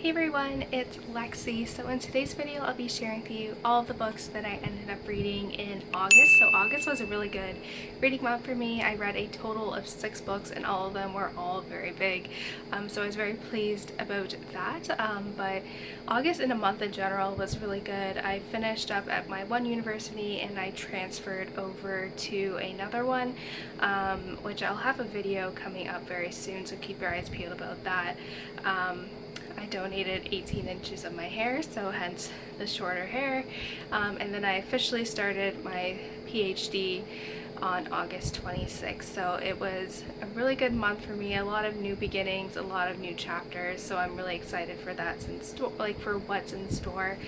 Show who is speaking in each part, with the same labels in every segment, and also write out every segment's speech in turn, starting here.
Speaker 1: Hey everyone, it's Lexie. So in today's video I'll be sharing with you all of the books that I ended up reading in August. So August was a really good reading month for me. I read a total of 6 books and all of them were all very big. So I was very pleased about that. But August in a month in general was really good. I finished up at my one university and I transferred over to another one, which I'll have a video coming up very soon, so keep your eyes peeled about that. I donated 18 inches of my hair, so hence the shorter hair, and then I officially started my PhD on August 26th. So it was a really good month for me, a lot of new beginnings, a lot of new chapters, so I'm really excited for that, for what's in store.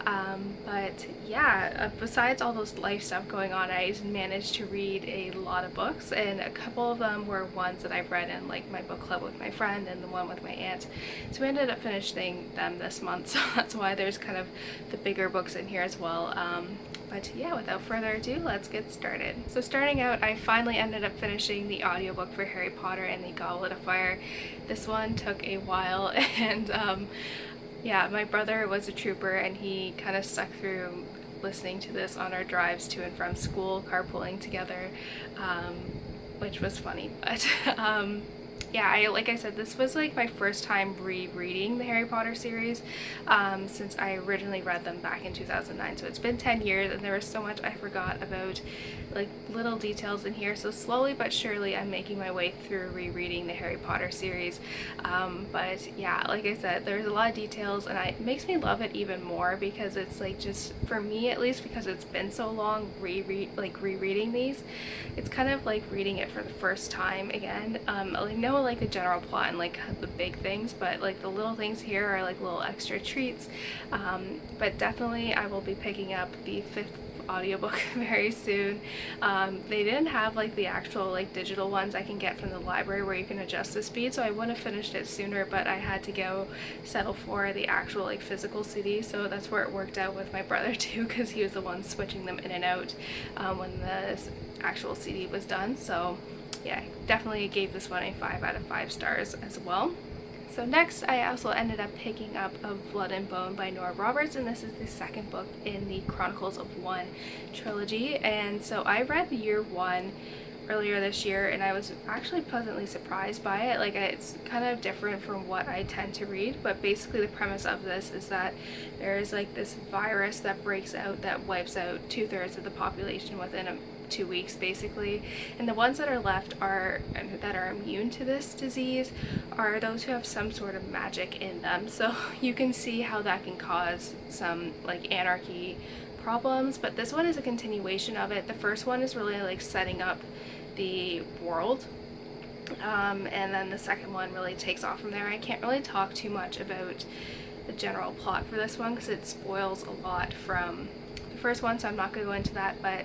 Speaker 1: But yeah, besides all those life stuff going on, I managed to read a lot of books, and a couple of them were ones that I've read in like my book club with my friend and the one with my aunt, so we ended up finishing them this month, so that's why there's kind of the bigger books in here as well. But yeah, without further ado, let's get started. So starting out, I finally ended up finishing the audiobook for Harry Potter and the Goblet of Fire. This one took a while, and yeah, my brother was a trooper and he kind of stuck through listening to this on our drives to and from school, carpooling together, which was funny. But yeah, like I said, this was like my first time rereading the Harry Potter series, since I originally read them back in 2009. So it's been 10 years and there was so much I forgot about, like little details in here. So slowly but surely I'm making my way through rereading the Harry Potter series. But yeah, like I said, there's a lot of details and it makes me love it even more, because it's like, just for me at least, because it's been so long rereading these, it's kind of like reading it for the first time again. I know like the general plot and like the big things, but like the little things here are like little extra treats. But definitely I will be picking up the 5th audiobook very soon. They didn't have like the actual like digital ones I can get from the library where you can adjust the speed, so I would have finished it sooner, but I had to go settle for the actual like physical CD, so that's where it worked out with my brother too, because he was the one switching them in and out when the actual CD was done. So yeah, definitely gave this one a 5 out of 5 stars as well. So next, I also ended up picking up Of Blood and Bone by Nora, and this is the second book in the Chronicles of One trilogy. And so I read Year 1 earlier this year and I was actually pleasantly surprised by it. Like, it's kind of different from what I tend to read, but basically the premise of this is that there is like this virus that breaks out that wipes out 2/3 of the population within 2 weeks basically, and the ones that are left that are immune to this disease are those who have some sort of magic in them. So you can see how that can cause some like anarchy problems, but this one is a continuation of it. The first one is really like setting up the world, and then the second one really takes off from there. I can't really talk too much about the general plot for this one because it spoils a lot from first one, so I'm not going to go into that. But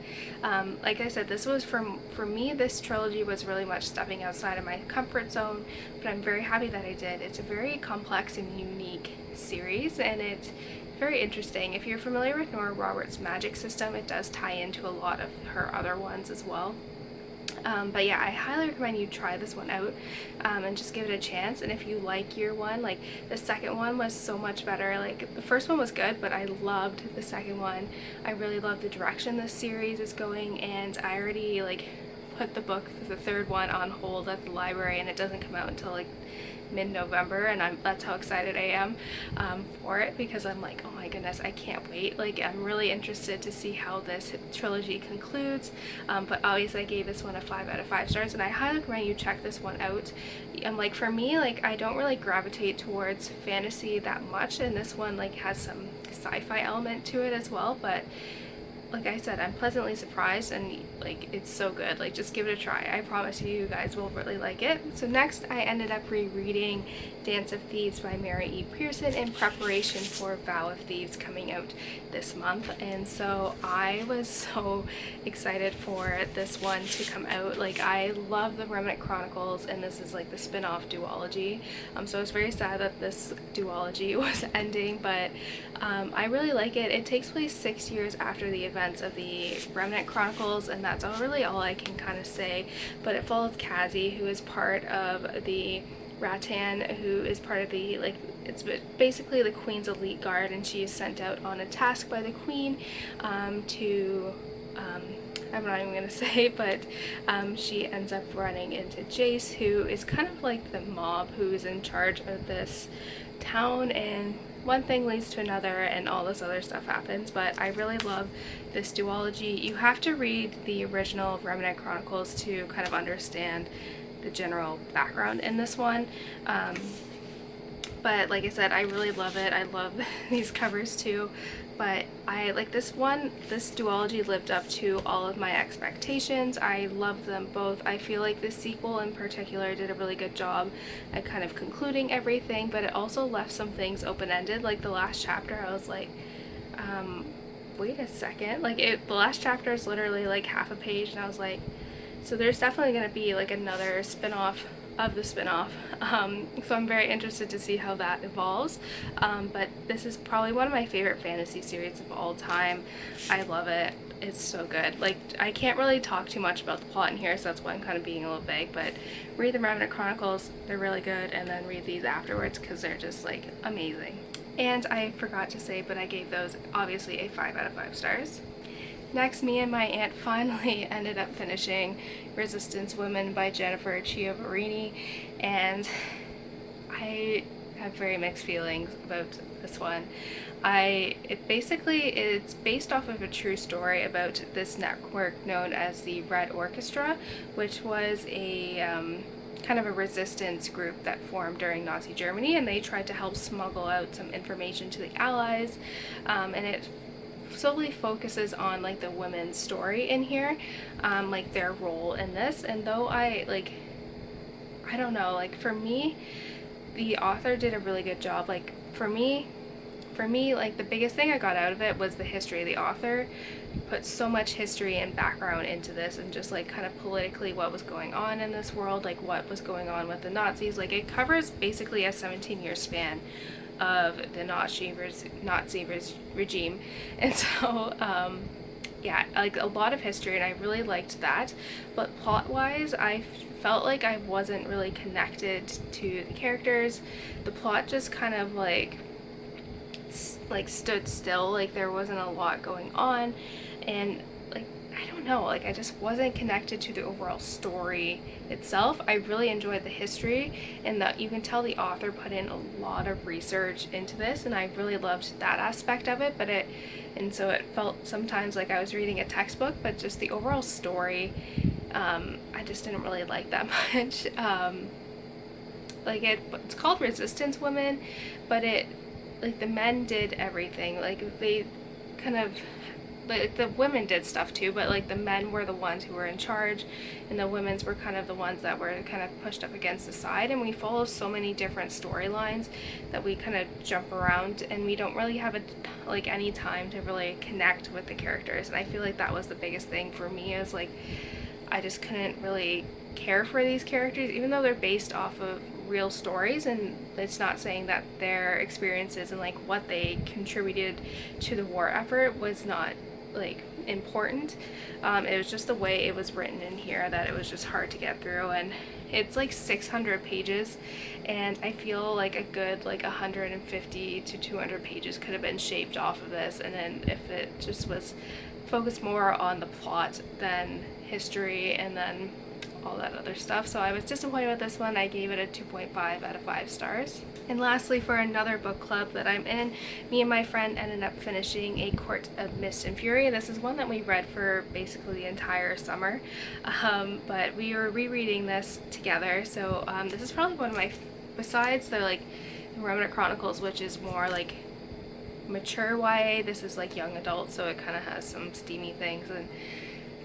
Speaker 1: like I said, this was for me, this trilogy was really much stepping outside of my comfort zone, but I'm very happy that I did. It's a very complex and unique series, and it's very interesting. If you're familiar with Nora Roberts' magic system, it does tie into a lot of her other ones as well. But yeah, I highly recommend you try this one out and just give it a chance. And if you like Year 1, like the second one was so much better. Like the first one was good, but I loved the second one. I really love the direction this series is going, and I already like put the third one on hold at the library, and it doesn't come out until like mid-November, and that's how excited I am for it, because I'm like, oh my goodness, I can't wait. Like, I'm really interested to see how this trilogy concludes. But obviously I gave this one a 5 out of 5 stars, and I highly recommend you check this one out. Like for me, like I don't really gravitate towards fantasy that much, and this one like has some sci-fi element to it as well, but like I said, I'm pleasantly surprised, and like it's so good. Like, just give it a try. I promise you guys will really like it. So next, I ended up rereading Dance of Thieves by Mary E. Pearson in preparation for Vow of Thieves coming out this month, and so I was so excited for this one to come out. Like, I love the Remnant Chronicles, and this is like the spin-off duology. So I was very sad that this duology was ending, but I really like it. It takes place 6 years after the events of the Remnant Chronicles, and that's really all I can kind of say. But it follows Cassie, who is part of the Rattan, who is part of the, like, it's basically the Queen's elite guard, and she is sent out on a task by the Queen to, I'm not even gonna say, but she ends up running into Jace, who is kind of like the mob who is in charge of this town, and one thing leads to another and all this other stuff happens. But I really love this duology. You have to read the original Remnant Chronicles to kind of understand the general background in this one. But like I said, I really love it. I love these covers too. But I like this one. This duology lived up to all of my expectations. I love them both. I feel like the sequel in particular did a really good job at kind of concluding everything, but it also left some things open-ended. Like the last chapter, I was like, wait a second. Like the last chapter is literally like half a page, and I was like, so there's definitely going to be like another spin-off of the spin-off, so I'm very interested to see how that evolves. But this is probably one of my favorite fantasy series of all time. I love it. It's so good. Like, I can't really talk too much about the plot in here, so that's why I'm kind of being a little vague, but read the Remnant Chronicles, they're really good, and then read these afterwards because they're just like amazing. And I forgot to say, but I gave those obviously a 5 out of 5 stars. Next, me and my aunt finally ended up finishing Resistance Women by Jennifer Chiaverini, and I have very mixed feelings about this one. It's based off of a true story about this network known as the Red Orchestra, which was a kind of a resistance group that formed during Nazi Germany, and they tried to help smuggle out some information to the Allies, and it solely focuses on like the women's story in here, like their role in this. And though I don't know, like for me the author did a really good job. Like for me like the biggest thing I got out of it was the history. The author put so much history and background into this, and just like kind of politically what was going on in this world, like what was going on with the Nazis. Like it covers basically a 17-year span of the Nazi regime, and so yeah, like a lot of history, and I really liked that. But plot wise, I felt like I wasn't really connected to the characters. The plot just kind of like stood still. Like there wasn't a lot going on, and like I don't know, like I just wasn't connected to the overall story itself. I really enjoyed the history, and that you can tell the author put in a lot of research into this, and I really loved that aspect of it. And so it felt sometimes like I was reading a textbook, but just the overall story, I just didn't really like that much. Like it's called Resistance Women, but like the men did everything. Like they kind of, like the women did stuff too, but like the men were the ones who were in charge, and the women's were kind of the ones that were kind of pushed up against the side. And we follow so many different storylines that we kind of jump around, and we don't really have any time to really connect with the characters. And I feel like that was the biggest thing for me, is like I just couldn't really care for these characters, even though they're based off of real stories, and it's not saying that their experiences and like what they contributed to the war effort was not like important. It was just the way it was written in here that it was just hard to get through, and it's like 600 pages, and I feel like a good like 150 to 200 pages could have been shaved off of this, and then if it just was focused more on the plot than history and then all that other stuff. So I was disappointed with this one. I gave it a 2.5 out of 5 stars. And lastly, for another book club that I'm in, me and my friend ended up finishing A Court of Mist and Fury. This is one that we read for basically the entire summer, but we were rereading this together. So this is probably one of my, besides the like Remnant Chronicles, which is more like mature YA, this is like young adult, so it kind of has some steamy things and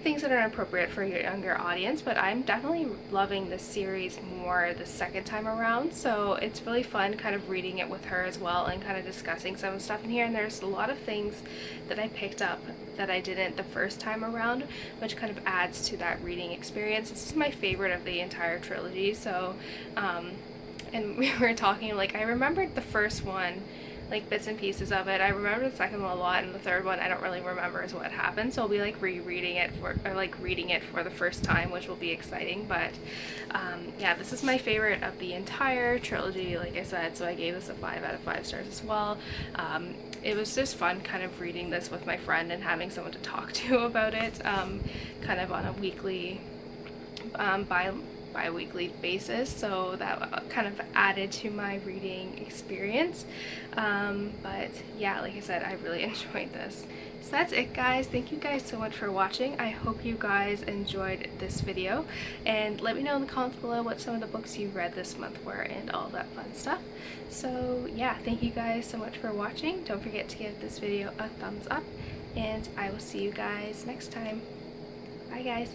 Speaker 1: things that are appropriate for your younger audience. But I'm definitely loving this series more the second time around, so it's really fun kind of reading it with her as well and kind of discussing some stuff in here. And there's a lot of things that I picked up that I didn't the first time around, which kind of adds to that reading experience. This is my favorite of the entire trilogy. So and we were talking, like I remembered the first one like bits and pieces of it. I remember the second one a lot, and the third one I don't really remember is what happened, so I'll be like rereading it or like reading it for the first time, which will be exciting. But yeah, this is my favorite of the entire trilogy, like I said, so I gave this a 5 out of 5 stars as well. It was just fun kind of reading this with my friend and having someone to talk to about it, kind of on a weekly bi-weekly basis, so that kind of added to my reading experience. But yeah, like I said, I really enjoyed this. So that's it, guys. Thank you guys so much for watching. I hope you guys enjoyed this video, and let me know in the comments below what some of the books you read this month were and all that fun stuff. So yeah, thank you guys so much for watching. Don't forget to give this video a thumbs up, and I will see you guys next time. Bye, guys.